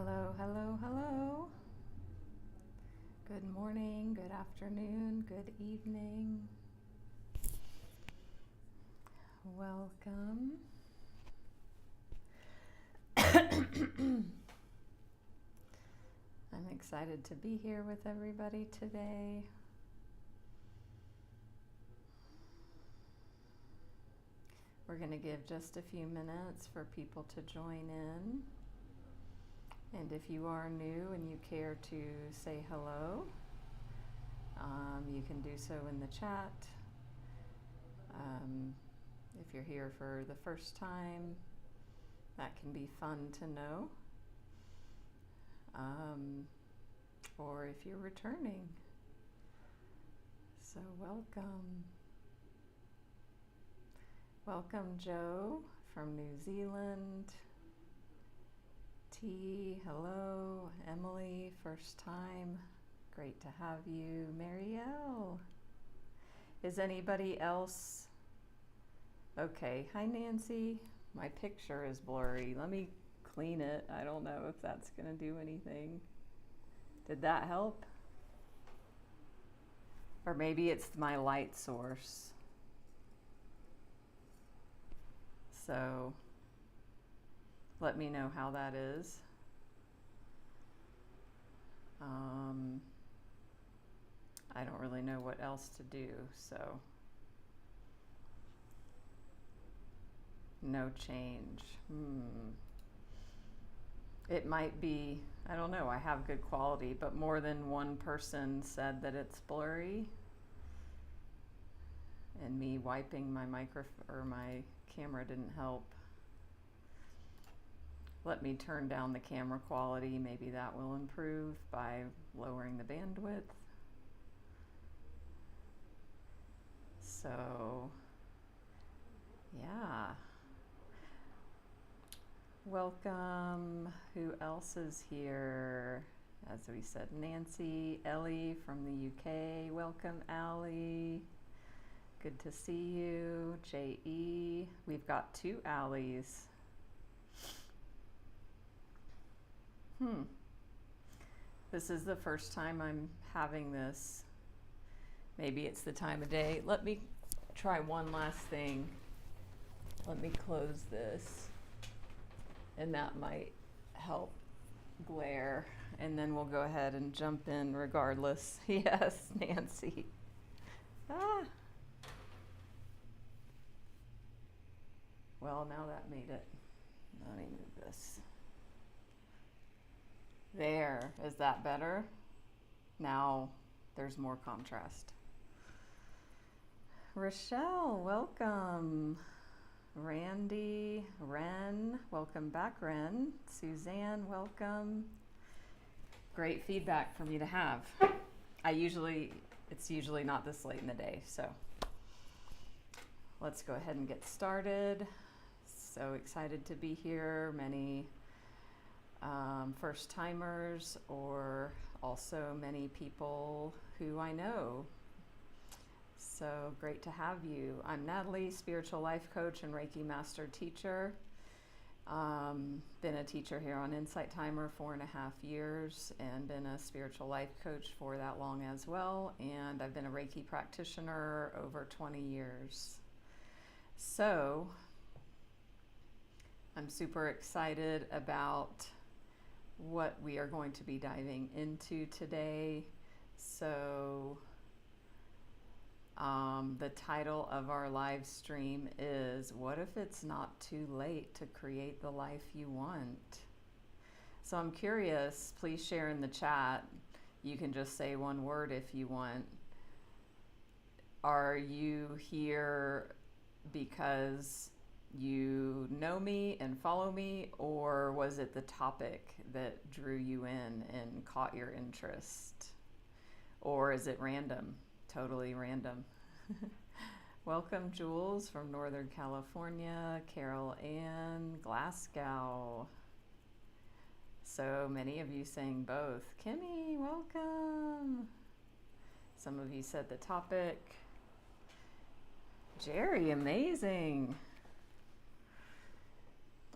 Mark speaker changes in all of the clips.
Speaker 1: Hello, hello, hello. Good morning, good afternoon, good evening. Welcome. I'm excited to be here with everybody today. We're going to give just a few minutes for people to join in. And if you are new and you care to say hello, you can do so in the chat. If you're here for the first time, that can be fun to know. Or if you're returning. So welcome. Welcome, Joe from New Zealand. T, hello. Emily, first time. Great to have you. Marielle. Is anybody else? Okay, hi Nancy. My picture is blurry. Let me clean it. I don't know if that's going to do anything. Did that help? Or maybe it's my light source. So let me know how that is. I don't really know what else to do, so no change. It might be, I don't know, I have good quality, but more than one person said that it's blurry. And me wiping my my camera didn't help. Let me turn down the camera quality. Maybe that will improve by lowering the bandwidth. So, yeah. Welcome. Who else is here? As we said, Nancy, Ellie from the UK. Welcome, Allie. Good to see you. J.E. We've got two Allies. This is the first time I'm having this. Maybe it's the time of day. Let me try one last thing. Let me close this. And that might help glare. And then we'll go ahead and jump in regardless. Yes, Nancy. Well, now that made it. Let me move this. There. Is that better? Now there's more contrast. Rochelle, welcome. Randy, Ren, welcome back, Ren. Suzanne, welcome. Great feedback for me to have. It's usually not this late in the day, so let's go ahead and get started. So excited to be here. Many first timers, or also many people who I know. So great to have you. I'm Natalie, spiritual life coach and Reiki Master Teacher. Been a teacher here on Insight Timer 4.5 years, and been a spiritual life coach for that long as well. And I've been a Reiki practitioner over 20 years. So I'm super excited about what we are going to be diving into today. So the title of our live stream is, what if it's not too late to create the life you want? So I'm curious, please share in the chat. You can just say one word if you want. Are you here because you know me and follow me, or was it the topic that drew you in and caught your interest? Or is it random? Totally random. Welcome, Jules from Northern California, Carol Ann, Glasgow. So many of you saying both. Kimmy, welcome. Some of you said the topic. Jerry, amazing.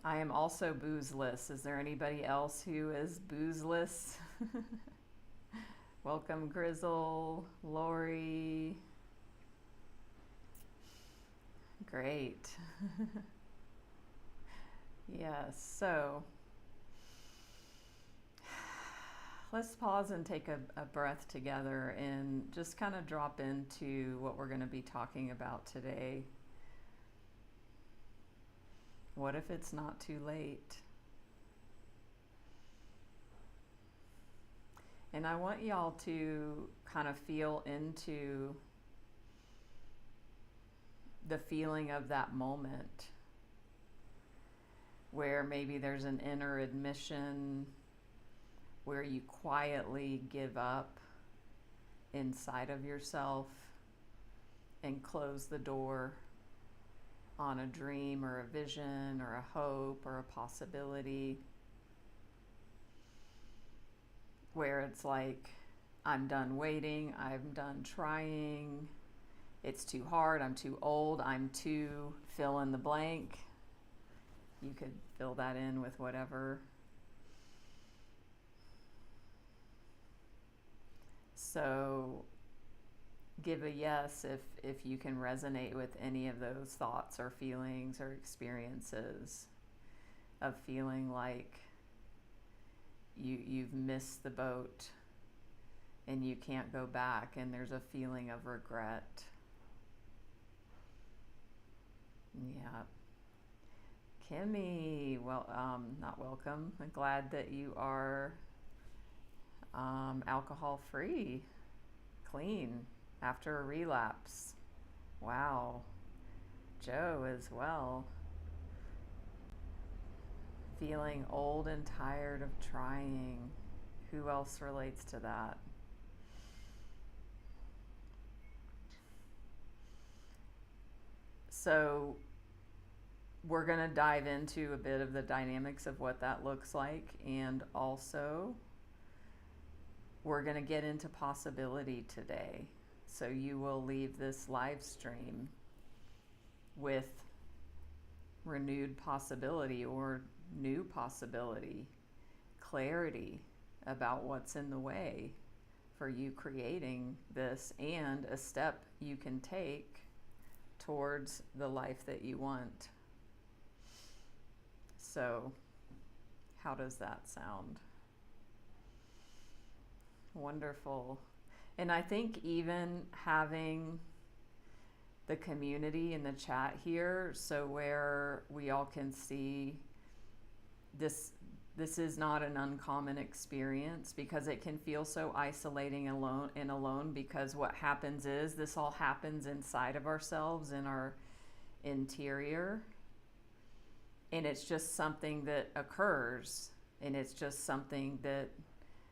Speaker 1: I am also boozeless. Is there anybody else who is boozeless? Welcome, Grizzle, Lori. Great. Yes, so let's pause and take a breath together and just kind of drop into what we're going to be talking about today. What if it's not too late? And I want y'all to kind of feel into the feeling of that moment where maybe there's an inner admission where you quietly give up inside of yourself and close the door on a dream or a vision or a hope or a possibility, where it's like, I'm done waiting, I'm done trying, it's too hard, I'm too old, I'm too fill in the blank. You could fill that in with whatever. So give a yes if you can resonate with any of those thoughts or feelings or experiences of feeling like you've missed the boat and you can't go back, and there's a feeling of regret. Yeah. Kimmy, well, not welcome. I'm glad that you are alcohol free, clean after a relapse. Wow. Joe as well. Feeling old and tired of trying. Who else relates to that? So we're going to dive into a bit of the dynamics of what that looks like, and also we're going to get into possibility today. So you will leave this live stream with renewed possibility or new possibility, clarity about what's in the way for you creating this, and a step you can take towards the life that you want. So, how does that sound? Wonderful. And I think even having the community in the chat here, so where we all can see this is not an uncommon experience, because it can feel so isolating and alone, because what happens is this all happens inside of ourselves, in our interior, and it's just something that occurs, and it's just something that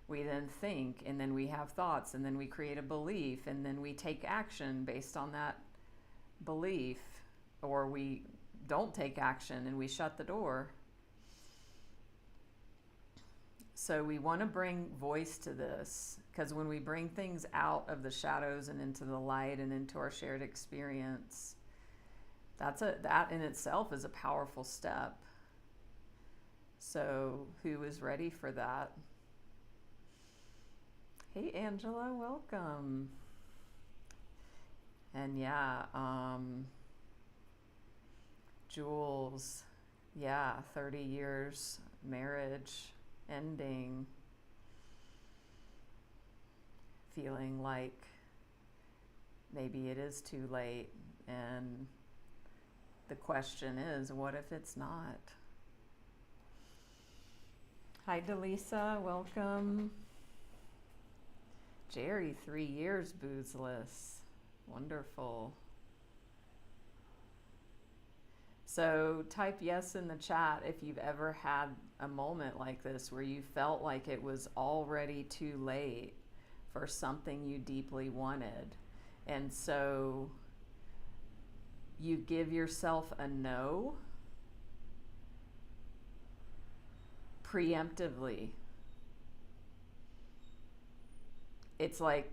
Speaker 1: we then think, and then we have thoughts, and then we create a belief, and then we take action based on that belief, or we don't take action and we shut the door. So we want to bring voice to this, because when we bring things out of the shadows and into the light and into our shared experience, that in itself is a powerful step. So who is ready for that? Hey Angela, welcome. And yeah, Jules, yeah, 30 years marriage ending, feeling like maybe it is too late, and the question is, what if it's not? Hi Delisa, welcome. Jerry, 3 years boozeless. Wonderful. So type yes in the chat if you've ever had a moment like this where you felt like it was already too late for something you deeply wanted. And so you give yourself a no preemptively. It's like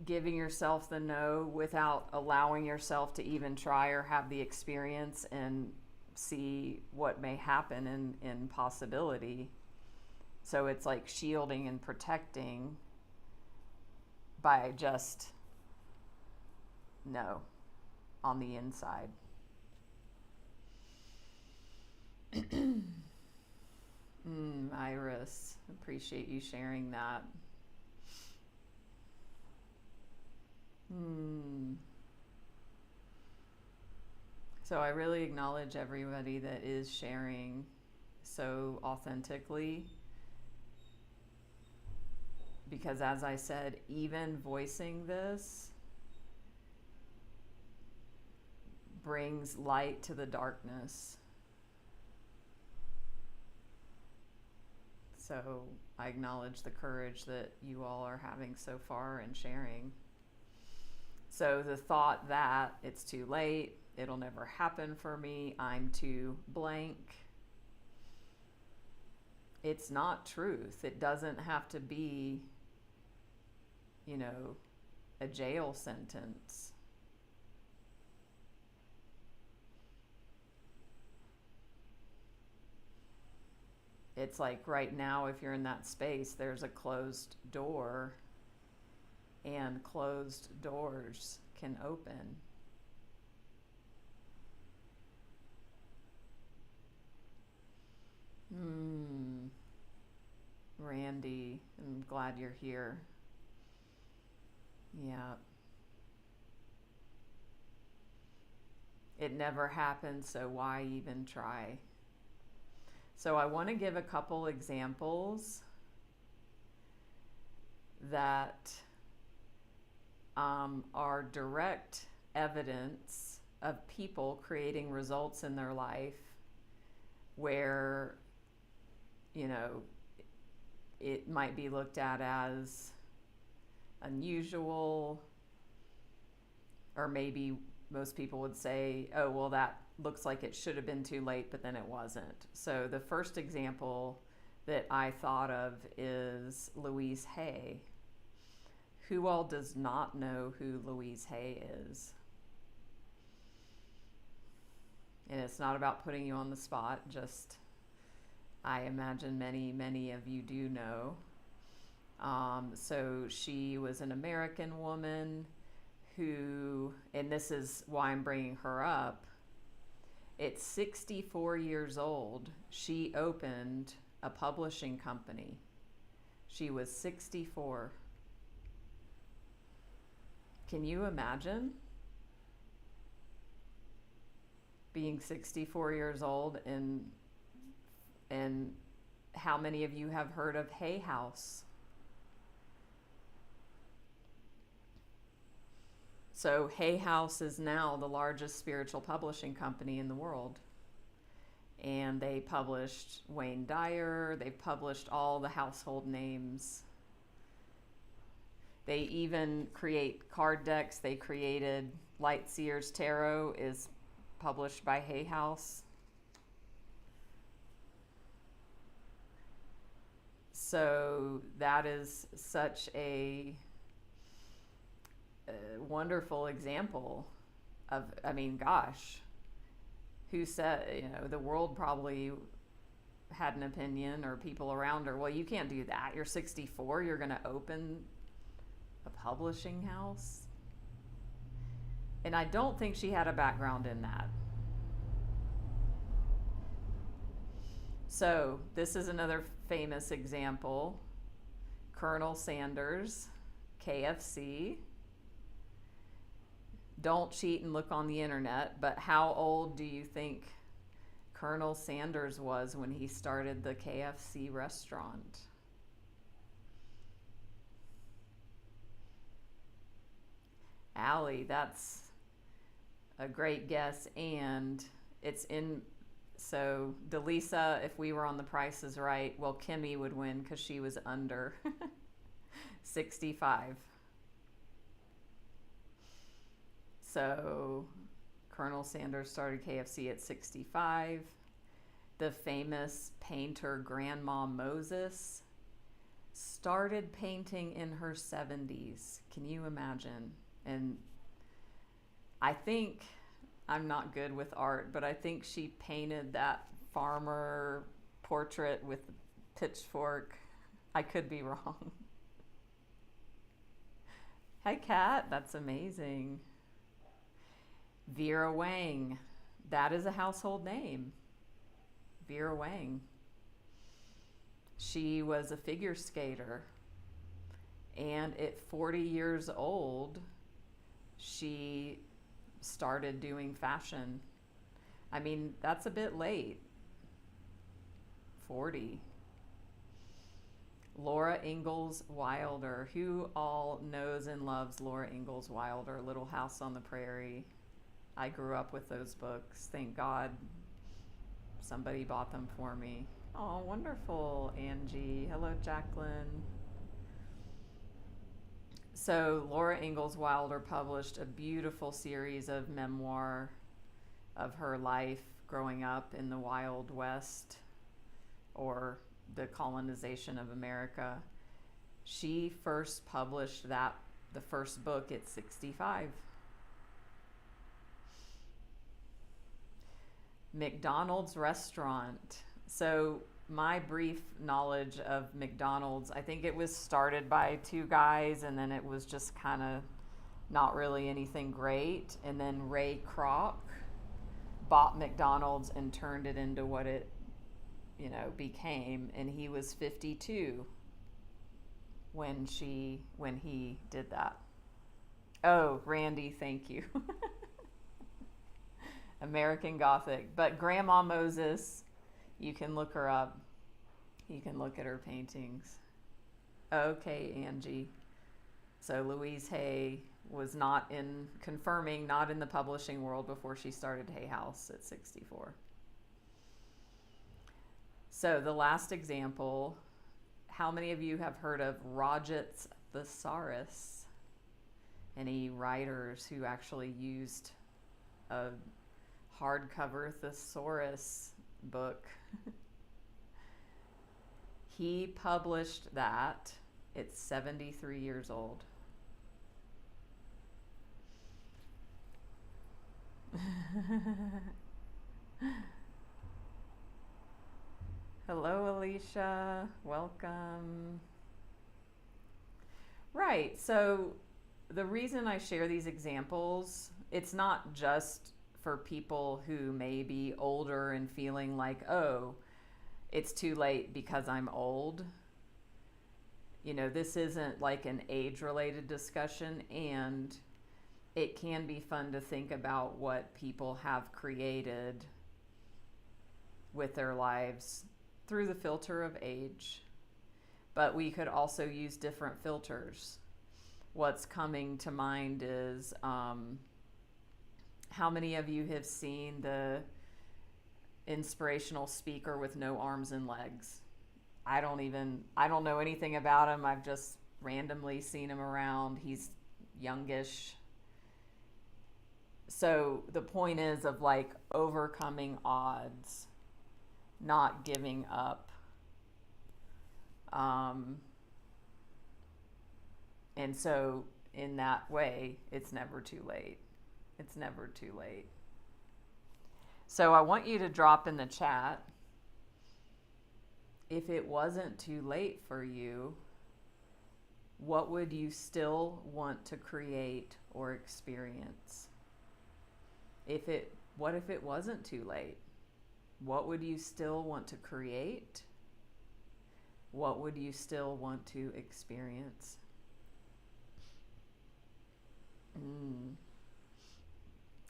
Speaker 1: giving yourself the no without allowing yourself to even try or have the experience, and see what may happen in possibility. So it's like shielding and protecting by just no on the inside. Iris, appreciate you sharing that. So I really acknowledge everybody that is sharing so authentically, because as I said, even voicing this brings light to the darkness. So I acknowledge the courage that you all are having so far and sharing. So the thought that it's too late, it'll never happen for me, I'm too blank, it's not truth. It doesn't have to be, a jail sentence. It's like right now, if you're in that space, there's a closed door, and closed doors can open. Randy, I'm glad you're here. Yeah. It never happened, so why even try? So I want to give a couple examples that are direct evidence of people creating results in their life where, it might be looked at as unusual, or maybe most people would say, oh, well, that looks like it should have been too late, but then it wasn't. So the first example that I thought of is Louise Hay. Who all does not know who Louise Hay is? And it's not about putting you on the spot, just I imagine many, many of you do know. So she was an American woman who, and this is why I'm bringing her up, at 64 years old, she opened a publishing company. She was 64. Can you imagine being 64 years old, and how many of you have heard of Hay House? So Hay House is now the largest spiritual publishing company in the world. And they published Wayne Dyer, they published all the household names. They even create card decks. They created Lightseer's Tarot is published by Hay House. So that is such a wonderful example of, gosh, who said, the world probably had an opinion, or people around her, well, you can't do that. You're 64, you're going to open a publishing house. And I don't think she had a background in that. So this is another famous example. Colonel Sanders, KFC. Don't cheat and look on the internet, but how old do you think Colonel Sanders was when he started the KFC restaurant? Allie, that's a great guess, and it's in, so Delisa, if we were on The Price is Right, well, Kimmy would win because she was under 65. So Colonel Sanders started KFC at 65. The famous painter Grandma Moses started painting in her 70s. Can you imagine? And I think, I'm not good with art, but I think she painted that farmer portrait with the pitchfork. I could be wrong. Hi, Kat. That's amazing. Vera Wang. That is a household name. Vera Wang. She was a figure skater. And at 40 years old, she started doing fashion. I mean, that's a bit late. 40. Laura Ingalls Wilder. Who all knows and loves Laura Ingalls Wilder? Little House on the Prairie. I grew up with those books. Thank God somebody bought them for me. Oh, wonderful, Angie. Hello, Jacqueline. So Laura Ingalls Wilder published a beautiful series of memoir of her life growing up in the Wild West, or the colonization of America. She first published the first book at 65. McDonald's restaurant. So my brief knowledge of McDonald's, I think it was started by two guys, and then it was just kind of not really anything great. And then Ray Kroc bought McDonald's and turned it into what it, became. And he was 52 when he did that. Oh, Randy, thank you. American Gothic. But Grandma Moses, you can look her up. You can look at her paintings. Okay, Angie. So Louise Hay was not in the publishing world before she started Hay House at 64. So the last example, how many of you have heard of Roget's Thesaurus? Any writers who actually used a hardcover thesaurus book? He published that at 73 years old. Hello, Alicia. Welcome. Right. So the reason I share these examples, it's not just for people who may be older and feeling like, oh, it's too late because I'm old. This isn't like an age-related discussion, and it can be fun to think about what people have created with their lives through the filter of age. But we could also use different filters. What's coming to mind is how many of you have seen the inspirational speaker with no arms and legs? I don't know anything about him. I've just randomly seen him around. He's youngish. So the point is of like overcoming odds, not giving up. And so in that way, it's never too late. It's never too late. So I want you to drop in the chat, if it wasn't too late for you, what would you still want to create or experience? What if it wasn't too late? What would you still want to create? What would you still want to experience?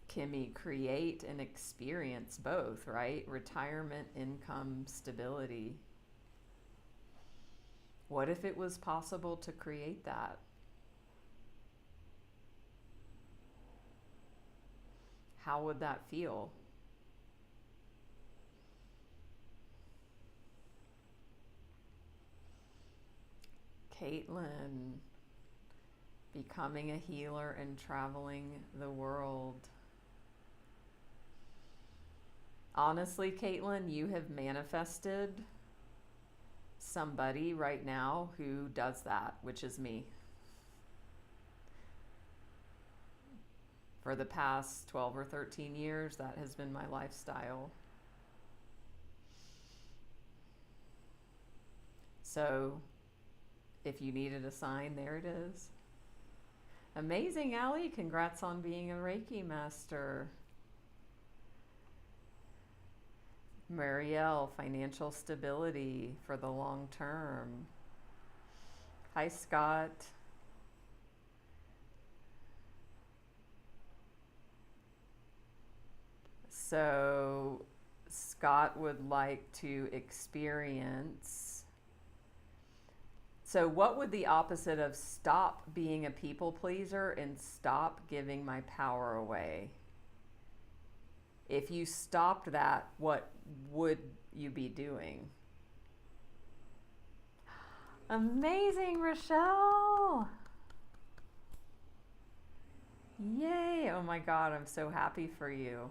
Speaker 1: Kimmy, create and experience both, right? Retirement, income, stability. What if it was possible to create that? How would that feel? Caitlin, becoming a healer and traveling the world. Honestly, Caitlin, you have manifested somebody right now who does that, which is me. for the past 12 or 13 years, that has been my lifestyle. So if you needed a sign, there it is. Amazing, Allie. Congrats on being a Reiki master. Marielle, financial stability for the long term. Hi, Scott. So Scott would like to experience. So what would the opposite of stop being a people pleaser and stop giving my power away? If you stopped that, what would you be doing? Amazing, Rochelle. Yay. Oh my God, I'm so happy for you.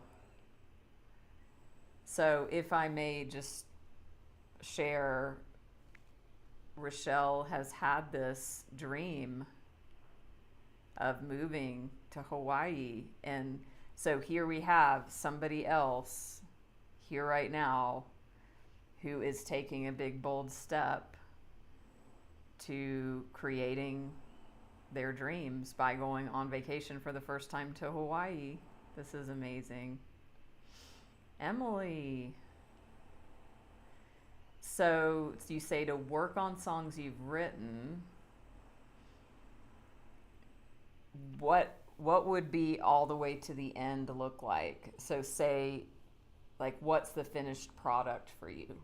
Speaker 1: So if I may just share, Rochelle has had this dream of moving to Hawaii. And so here we have somebody else here right now who is taking a big, bold step to creating their dreams by going on vacation for the first time to Hawaii. This is amazing. Emily. So you say to work on songs you've written. What would be all the way to the end look like? So say, like, what's the finished product for you?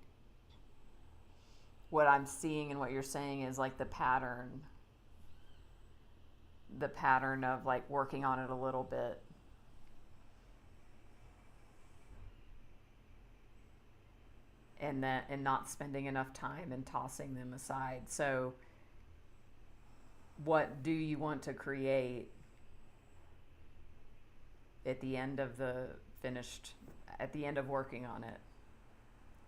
Speaker 1: What I'm seeing and what you're saying is like the pattern of like working on it a little bit. And not spending enough time and tossing them aside. So what do you want to create at the end of working on it?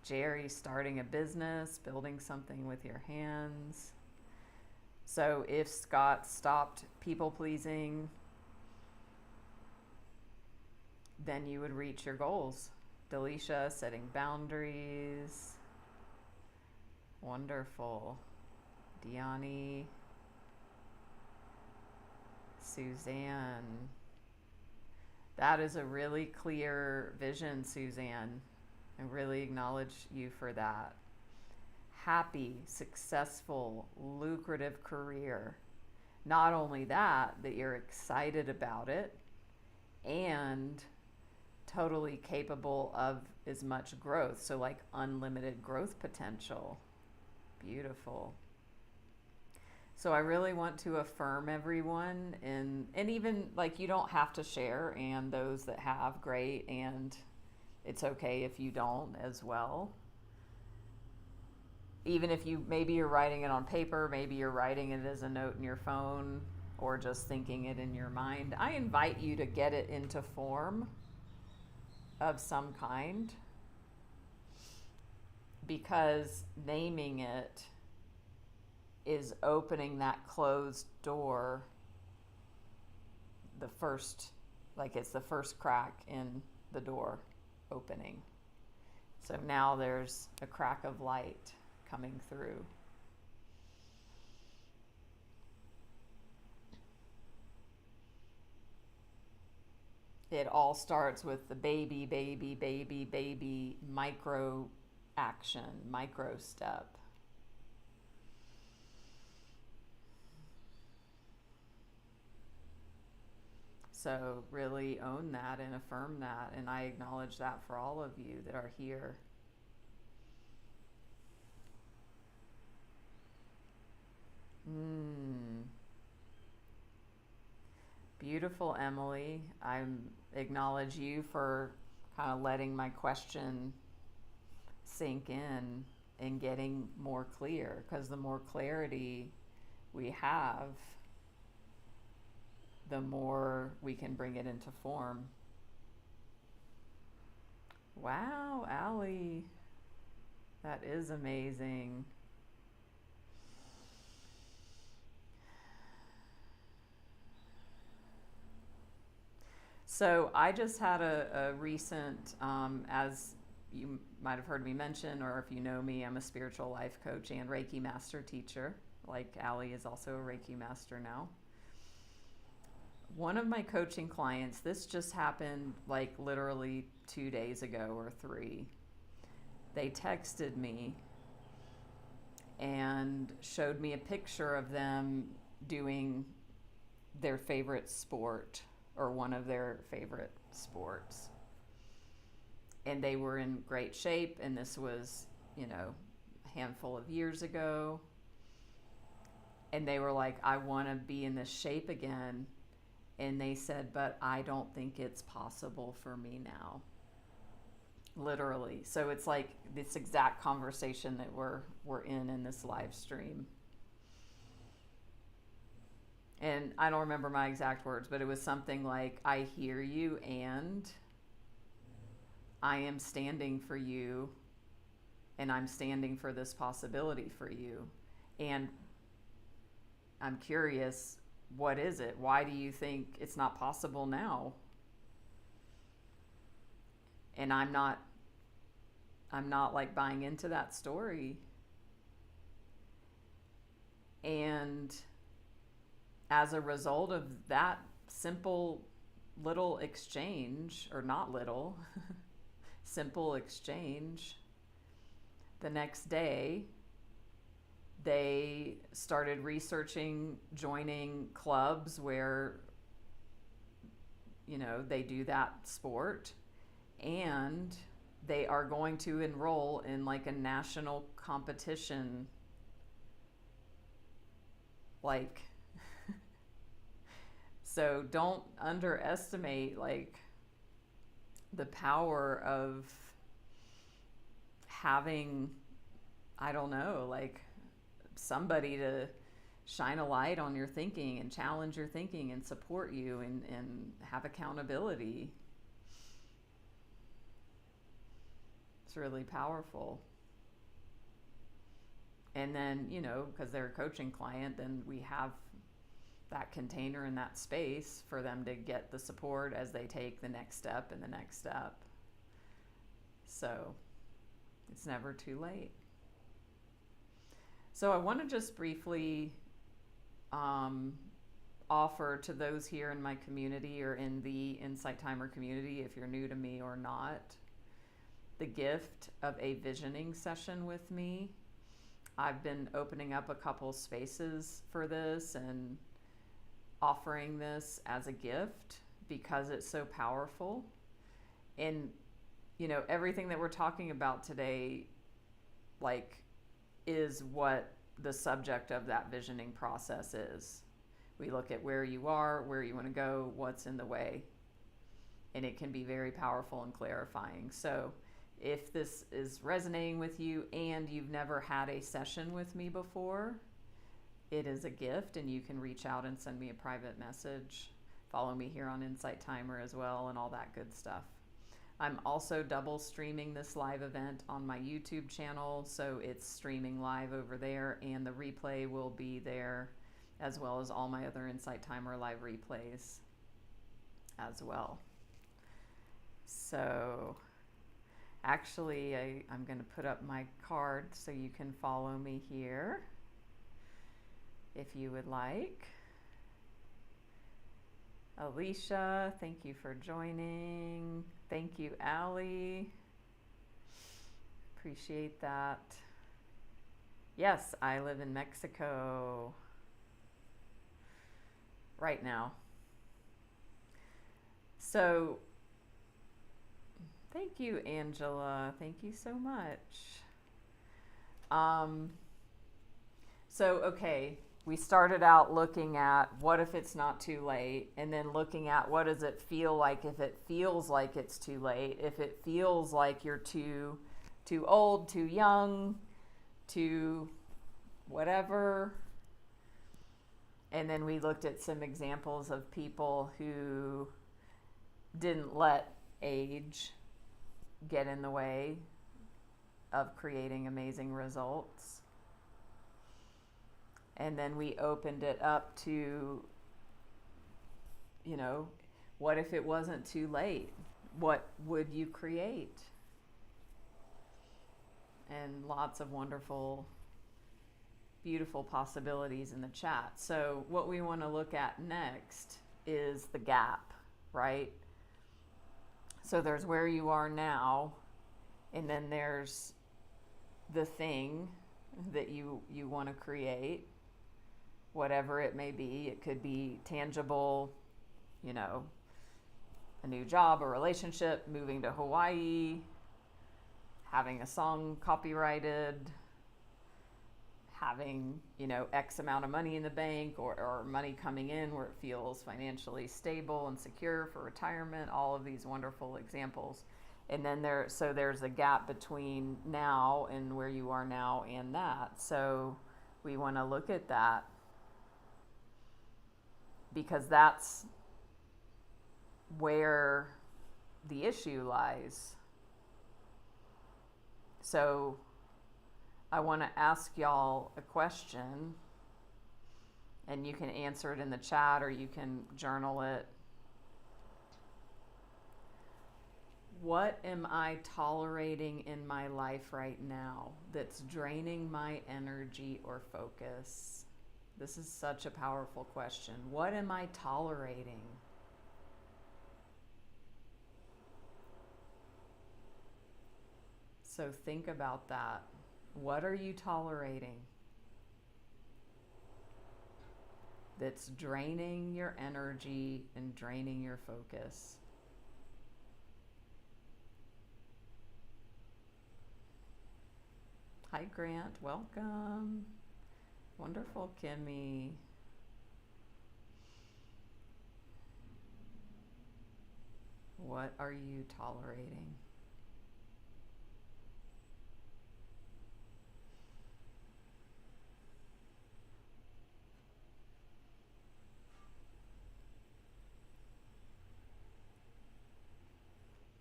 Speaker 1: Jerry, starting a business, building something with your hands. So if Scott stopped people pleasing, then you would reach your goals. Delisha, setting boundaries. Wonderful. Diani. Suzanne. That is a really clear vision, Suzanne. I really acknowledge you for that. Happy, successful, lucrative career. Not only that you're excited about it and totally capable of as much growth. So like unlimited growth potential. Beautiful. So I really want to affirm everyone, and even like you don't have to share, and those that have, great, and it's okay if you don't as well. Even if maybe you're writing it on paper, maybe you're writing it as a note in your phone, or just thinking it in your mind. I invite you to get it into form of some kind, because naming it is opening that closed door, it's the first crack in the door opening. So now there's a crack of light coming through. It all starts with the baby micro action, micro step. So really own that and affirm that, and I acknowledge that for all of you that are here. Beautiful, Emily. I acknowledge you for kind of letting my question sink in and getting more clear, because the more clarity we have, the more we can bring it into form. Wow, Allie, that is amazing. So I just had a recent, as you might have heard me mention, or if you know me, I'm a spiritual life coach and Reiki Master Teacher. Like Allie is also a Reiki Master now. One of my coaching clients, this just happened like literally 2 days ago or 3. They texted me and showed me a picture of them doing their favorite sport or one of their favorite sports. And they were in great shape, and this was, a handful of years ago. And they were like, I want to be in this shape again. And they said, but I don't think it's possible for me now. Literally. So it's like this exact conversation that we're in this live stream. And I don't remember my exact words, but it was something like, I hear you and I am standing for you, and I'm standing for this possibility for you. And I'm curious, what is it? Why do you think it's not possible now? And I'm not like buying into that story. And as a result of that simple little exchange, or not little, simple exchange, the next day they started researching joining clubs where, they do that sport, and they are going to enroll in like a national competition. Like, so don't underestimate like the power of having, I don't know, like somebody to shine a light on your thinking and challenge your thinking and support you and have accountability. It's really powerful. And then, because they're a coaching client, then we have that container and that space for them to get the support as they take the next step and the next step. So it's never too late. So I want to just briefly offer to those here in my community or in the Insight Timer community, if you're new to me or not, the gift of a visioning session with me. I've been opening up a couple spaces for this and offering this as a gift because it's so powerful. And, everything that we're talking about today, like, is what the subject of that visioning process is. We look at where you are, where you want to go, what's in the way. And it can be very powerful and clarifying. So if this is resonating with you and you've never had a session with me before, it is a gift, and you can reach out and send me a private message. Follow me here on Insight Timer as well and all that good stuff. I'm also double streaming this live event on my YouTube channel, so it's streaming live over there, and the replay will be there, as well as all my other Insight Timer live replays as well. So actually, I'm going to put up my card so you can follow me here if you would like. Alicia, thank you for joining. Thank you, Allie. Appreciate that. Yes, I live in Mexico right now. So, thank you, Angela. Thank you so much. Okay, we started out looking at what if it's not too late, and then looking at what does it feel like if it feels like it's too late, if it feels like you're too old, too young, too whatever. And then we looked at some examples of people who didn't let age get in the way of creating amazing results. And then we opened it up to, What if it wasn't too late? What would you create? And lots of wonderful, beautiful possibilities in the chat. So what we want to look at next is the gap, right? So there's where you are now, and then there's the thing that you want to create, whatever it may be. It could be tangible, you know, a new job, a relationship, moving to Hawaii, having a song copyrighted, having, you know, X amount of money in the bank, or money coming in where it feels financially stable and secure for retirement, all of these wonderful examples. And then there's a gap between now and where you are now and that. So we want to look at that, because that's where the issue lies. So I want to ask y'all a question, and you can answer it in the chat or you can journal it. What am I tolerating in my life right now that's draining my energy or focus? This is such a powerful question. What am I tolerating? So think about that. What are you tolerating that's draining your energy and draining your focus? Hi, Grant. Welcome. Wonderful, Kimmy. What are you tolerating?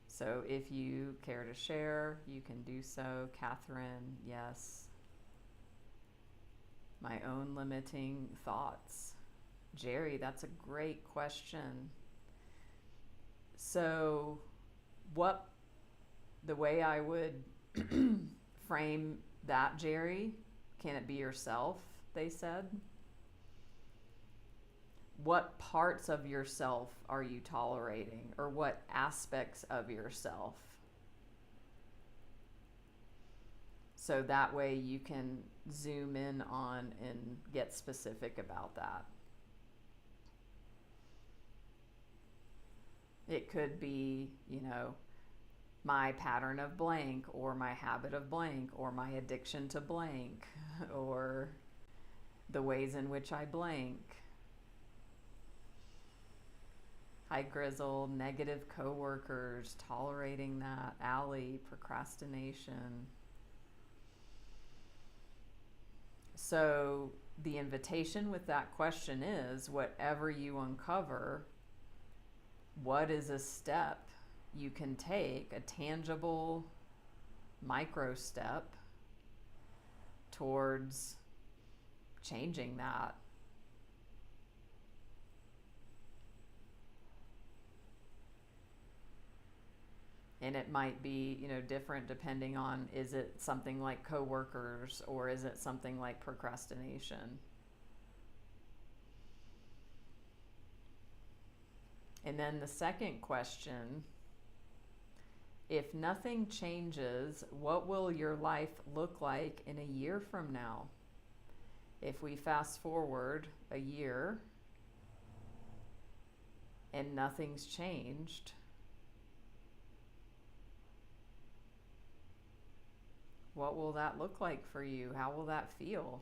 Speaker 1: So if you care to share, you can do so. Catherine, yes. My own limiting thoughts. Jerry, that's a great question. So the way I would frame that, Jerry, can it be yourself, they said? What parts of yourself are you tolerating, or what aspects of yourself? So that way you can zoom in on and get specific about that. It could be, you know, my pattern of blank, or my habit of blank, or my addiction to blank, or the ways in which I blank. Hi, Grizzle. Negative coworkers, tolerating that. Allie, procrastination. So the invitation with that question is, whatever you uncover, what is a step you can take, a tangible micro step towards changing that? And it might be, you know, different depending on, is it something like coworkers, or is it something like procrastination? And then the second question, if nothing changes, what will your life look like in a year from now? If we fast forward a year and nothing's changed, what will that look like for you? How will that feel?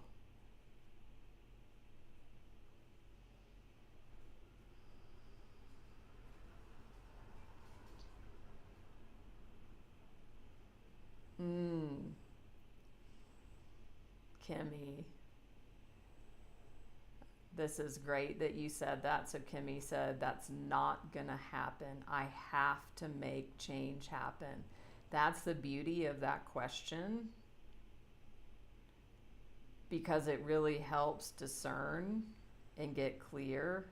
Speaker 1: Kimmy, this is great that you said that. So Kimmy said, that's not gonna happen. I have to make change happen. That's the beauty of that question, because it really helps discern and get clear,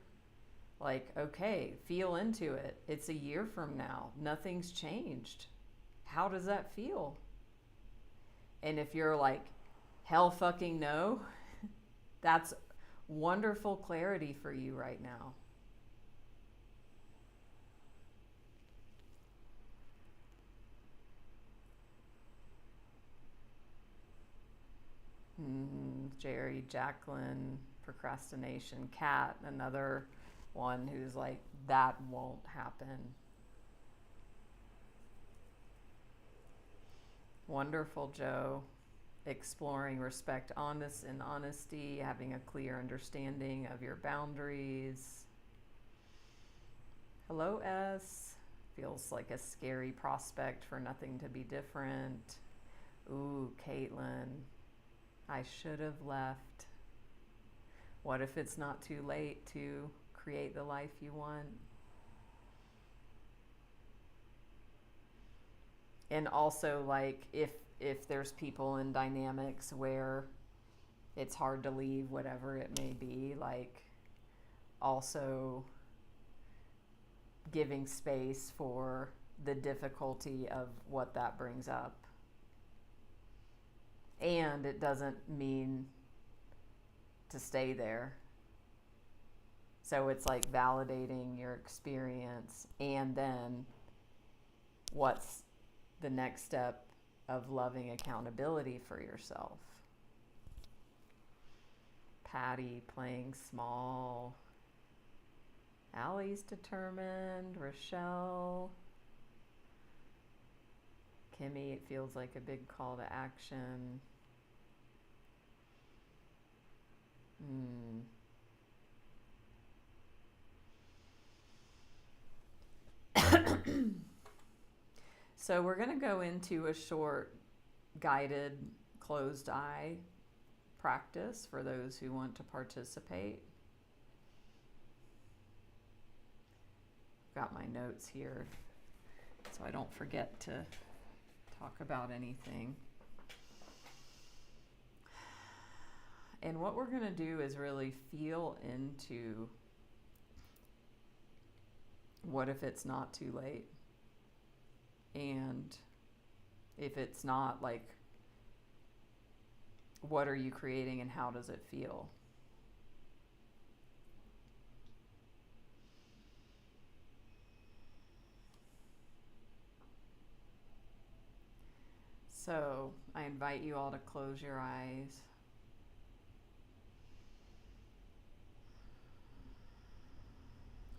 Speaker 1: Like, okay, feel into it. It's a year from now. Nothing's changed. How does that feel? And if you're like, hell fucking no, that's wonderful clarity for you right now. Jerry, Jacqueline, procrastination, Kat, another one who's like, that won't happen. Wonderful, Joe. Exploring respect, honest and honesty, having a clear understanding of your boundaries. Hello, S. Feels like a scary prospect for nothing to be different. Ooh, Caitlin. I should have left. What if it's not too late to create the life you want? And also, like, if there's people in dynamics where it's hard to leave, whatever it may be, like, also giving space for the difficulty of what that brings up. And it doesn't mean to stay there. So it's like validating your experience, and then what's the next step of loving accountability for yourself. Patty playing small. Allie's determined. Rochelle. Kimmy, it feels like a big call to action. So we're going to go into a short guided closed eye practice for those who want to participate. Got my notes here so I don't forget to talk about anything. And what we're going to do is really feel into what if it's not too late? And if it's not, like, what are you creating and how does it feel? So I invite you all to close your eyes.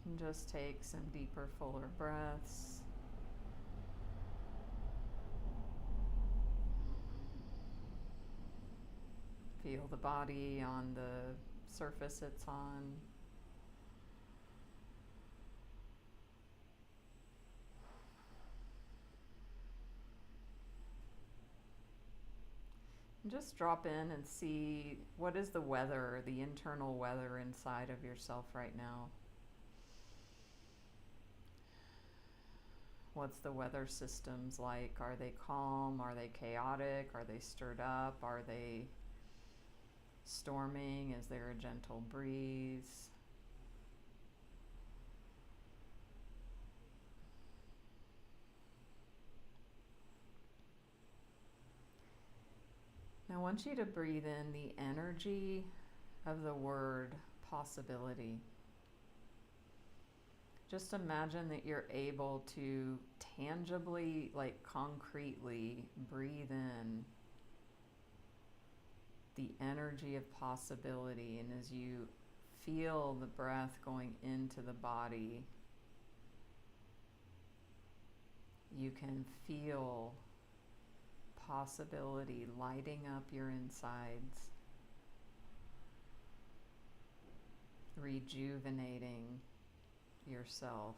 Speaker 1: And just take some deeper, fuller breaths. Feel the body on the surface it's on. And just drop in and see what is the weather, the internal weather inside of yourself right now. What's the weather systems like? Are they calm? Are they chaotic? Are they stirred up? Are they storming? Is there a gentle breeze? Now I want you to breathe in the energy of the word possibility. Just imagine that you're able to tangibly, like concretely, breathe in the energy of possibility. And as you feel the breath going into the body, you can feel possibility lighting up your insides, rejuvenating yourself.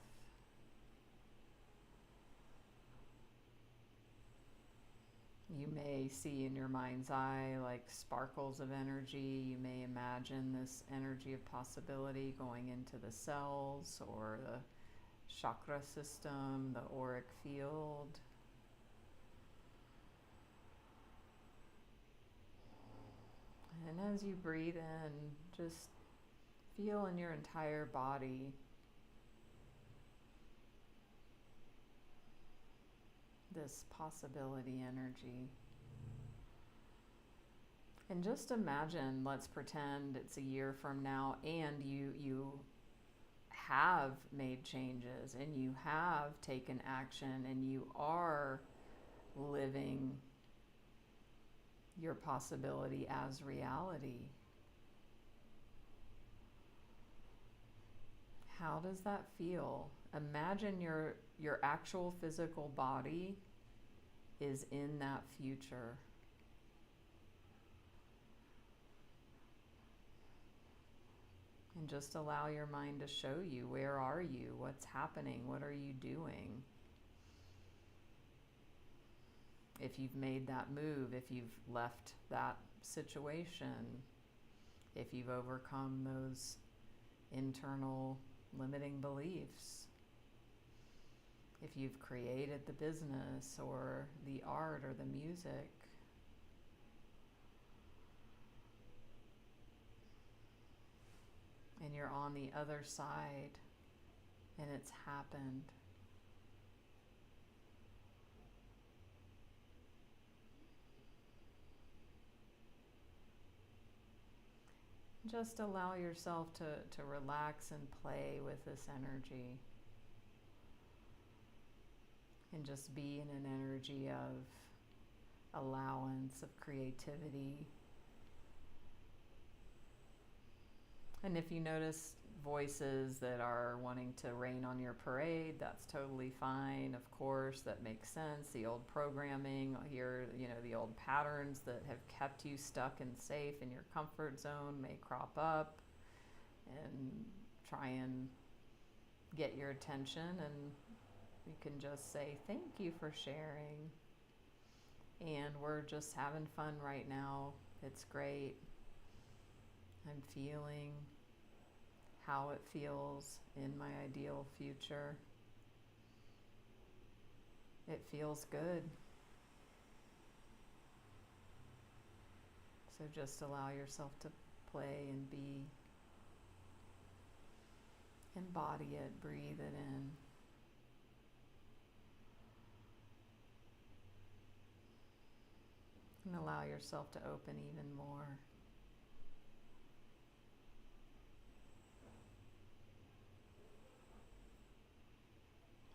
Speaker 1: You may see in your mind's eye like sparkles of energy. You may imagine this energy of possibility going into the cells or the chakra system, the auric field. And as you breathe in, just feel in your entire body this possibility energy. And just imagine, let's pretend it's a year from now and you have made changes and you have taken action and you are living your possibility as reality. How does that feel? Imagine your actual physical body is in that future. And just allow your mind to show you, where are you? What's happening? What are you doing? If you've made that move, if you've left that situation, if you've overcome those internal limiting beliefs, if you've created the business or the art or the music. And you're on the other side and it's happened. Just allow yourself to relax and play with this energy. And just be in an energy of allowance, of creativity. And if you notice voices that are wanting to rain on your parade, that's totally fine. Of course, that makes sense. The old programming here, the old patterns that have kept you stuck and safe in your comfort zone may crop up and try and get your attention. And you can just say, thank you for sharing. And we're just having fun right now. It's great. I'm feeling how it feels in my ideal future. It feels good. So just allow yourself to play and be. Embody it, breathe it in. And allow yourself to open even more.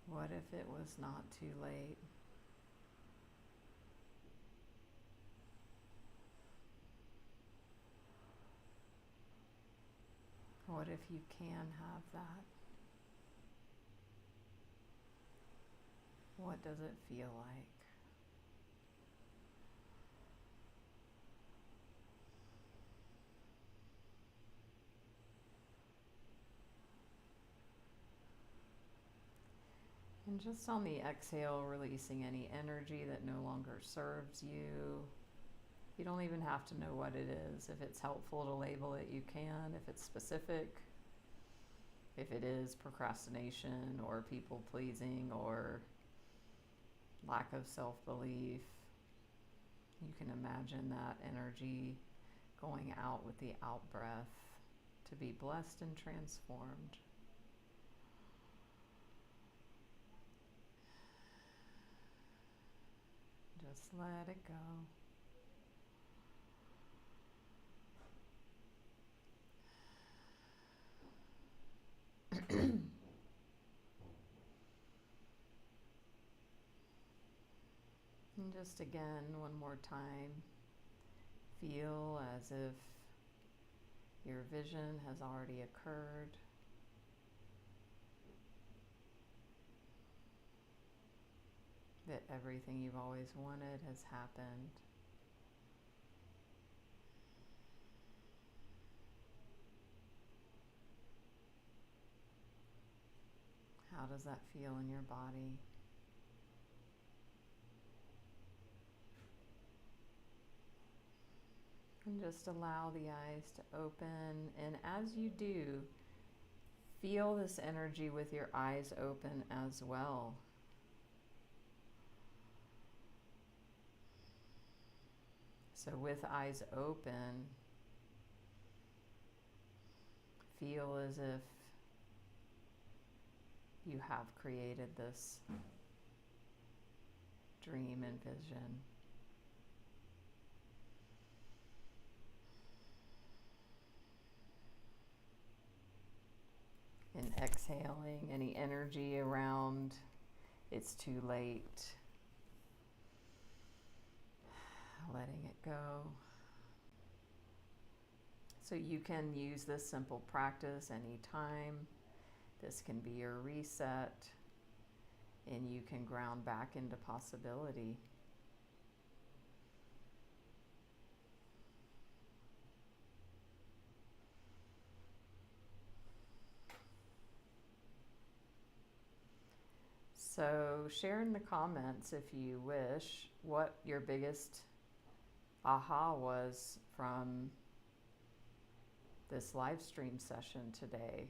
Speaker 1: What if it was not too late? What if you can have that? What does it feel like? And just on the exhale, releasing any energy that no longer serves you. You don't even have to know what it is. If it's helpful to label it, you can. If it's specific, if it is procrastination or people pleasing or lack of self-belief, you can imagine that energy going out with the out breath to be blessed and transformed. Just let it go. And just again, one more time, feel as if your vision has already occurred. That everything you've always wanted has happened. How does that feel in your body? And just allow the eyes to open. And as you do, feel this energy with your eyes open as well. So with eyes open, feel as if you have created this dream and vision. And exhaling any energy around it's too late. Letting it go. So you can use this simple practice anytime. This can be your reset, and you can ground back into possibility. So share in the comments, if you wish, what your biggest aha was from this live stream session today.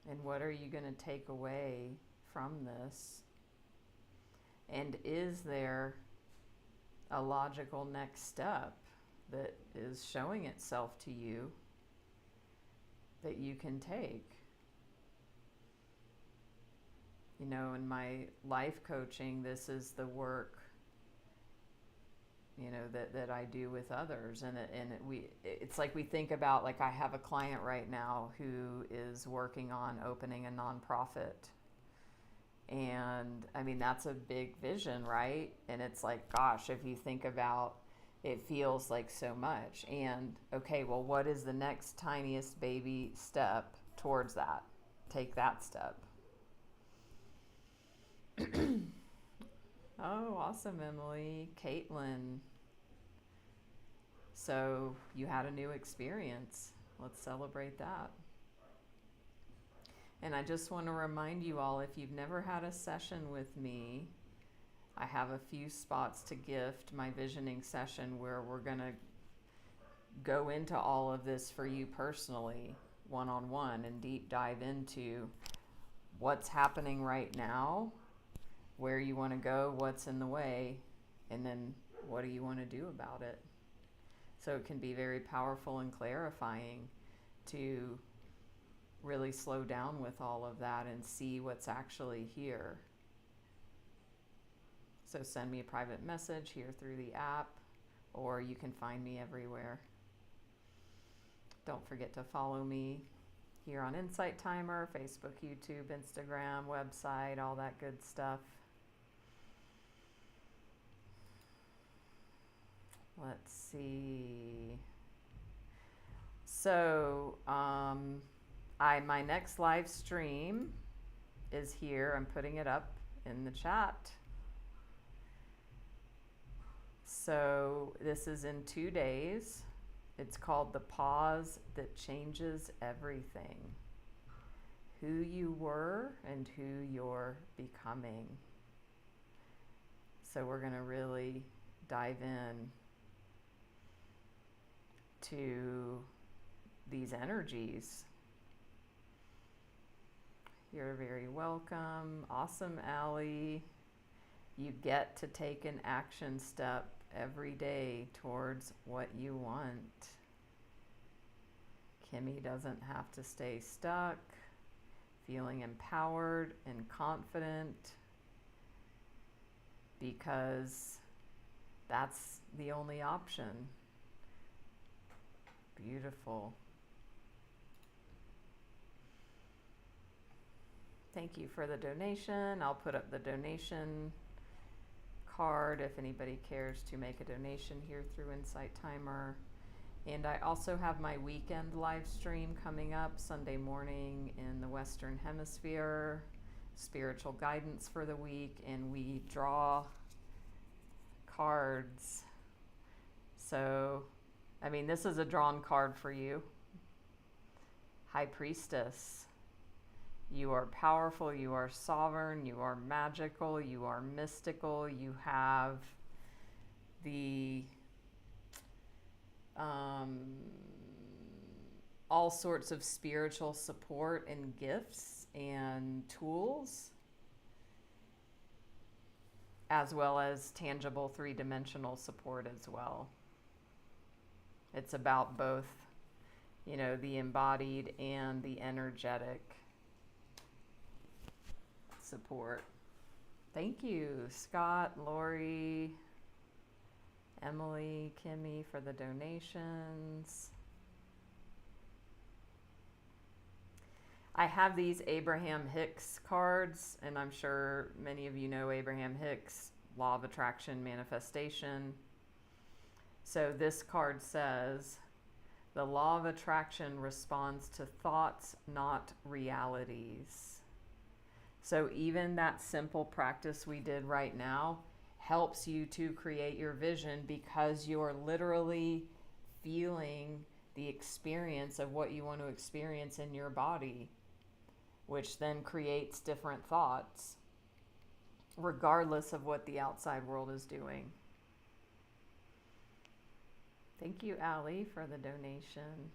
Speaker 1: And what are you going to take away from this? And is there a logical next step that is showing itself to you that you can take? You know, in my life coaching, this is the work, you know, that I do with others. And it's like we think about, like I have a client right now who is working on opening a nonprofit. And I mean, that's a big vision, right? And it's like, gosh, if you think about it, feels like so much. And okay, well, what is the next tiniest baby step towards that? Take that step. Oh, awesome, Emily. Caitlin. So you had a new experience. Let's celebrate that. And I just want to remind you all, if you've never had a session with me, I have a few spots to gift my visioning session where we're going to go into all of this for you personally, one-on-one, and deep dive into what's happening right now, where you want to go, what's in the way, and then what do you want to do about it. So it can be very powerful and clarifying to really slow down with all of that and see what's actually here. So send me a private message here through the app, or you can find me everywhere. Don't forget to follow me here on Insight Timer, Facebook, YouTube, Instagram, website, all that good stuff. Let's see. So, my next live stream is here. I'm putting it up in the chat. So this is in 2 days. It's called The Pause That Changes Everything. Who you were and who you're becoming. So we're going to really dive in to these energies. You're very welcome. Awesome, Allie. You get to take an action step every day towards what you want. Kimmy doesn't have to stay stuck, feeling empowered and confident, because that's the only option. Beautiful. Thank you for the donation. I'll put up the donation card if anybody cares to make a donation here through Insight Timer. And I also have my weekend live stream coming up Sunday morning in the Western Hemisphere, spiritual guidance for the week, and we draw cards. So, I mean, this is a drawn card for you. High Priestess. You are powerful, you are sovereign, you are magical, you are mystical, you have the all sorts of spiritual support and gifts and tools, as well as tangible three-dimensional support as well. It's about both, you know, the embodied and the energetic support. Thank you, Scott, Lori, Emily, Kimmy for the donations. I have these Abraham Hicks cards, and I'm sure many of you know Abraham Hicks, Law of Attraction, Manifestation. So this card says, the law of attraction responds to thoughts, not realities. So even that simple practice we did right now helps you to create your vision, because you're literally feeling the experience of what you want to experience in your body, which then creates different thoughts, regardless of what the outside world is doing. Thank you, Allie, for the donation.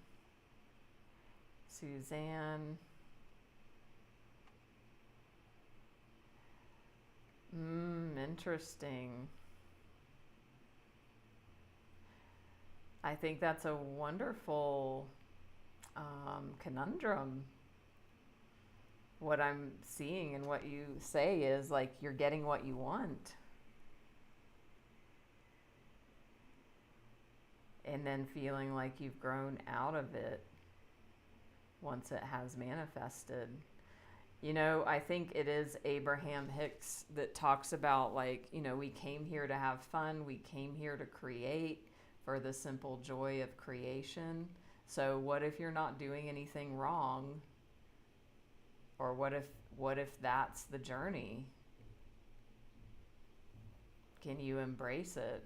Speaker 1: Suzanne. Interesting. I think that's a wonderful conundrum. What I'm seeing and what you say is like you're getting what you want. And then feeling like you've grown out of it once it has manifested. You know, I think it is Abraham Hicks that talks about, like, you know, we came here to have fun. We came here to create for the simple joy of creation. So what if you're not doing anything wrong? Or what if that's the journey? Can you embrace it?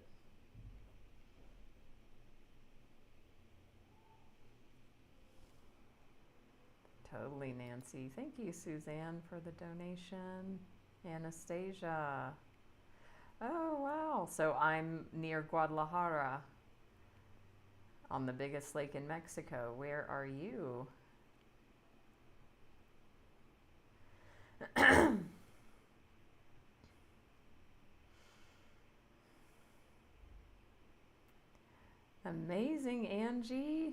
Speaker 1: Totally, Nancy. Thank you, Suzanne, for the donation. Anastasia. Oh, wow. So I'm near Guadalajara on the biggest lake in Mexico. Where are you? Amazing, Angie.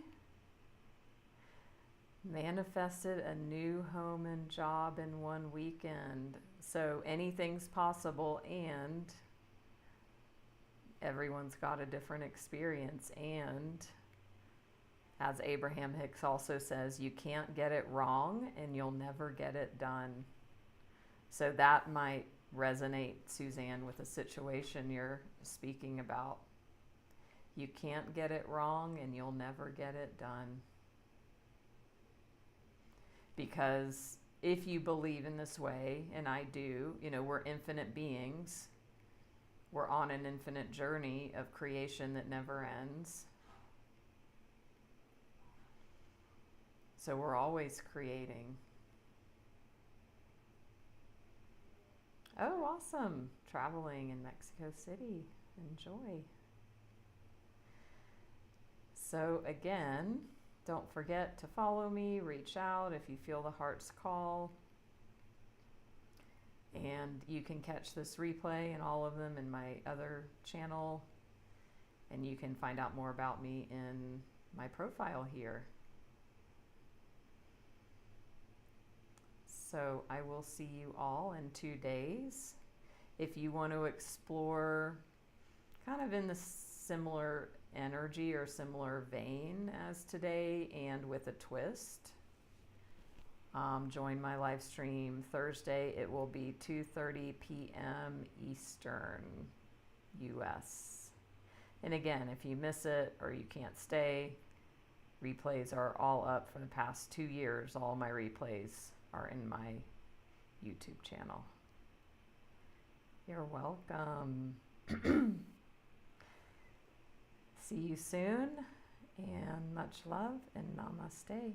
Speaker 1: Manifested a new home and job in one weekend. So anything's possible, and everyone's got a different experience. And as Abraham Hicks also says, you can't get it wrong and you'll never get it done. So that might resonate, Suzanne, with the situation you're speaking about. You can't get it wrong and you'll never get it done. Because if you believe in this way, and I do, you know, we're infinite beings. We're on an infinite journey of creation that never ends. So we're always creating. Oh, awesome. Traveling in Mexico City. Enjoy. So again, don't forget to follow me, reach out if you feel the heart's call. And you can catch this replay and all of them in my other channel. And you can find out more about me in my profile here. So I will see you all in 2 days. If you want to explore kind of in the similar energy or similar vein as today and with a twist, join my live stream Thursday. It will be 2:30 p.m. Eastern US. And again, if you miss it or you can't stay, replays are all up for the past 2 years. All my replays are in my YouTube channel. You're welcome. See you soon, and much love, and namaste.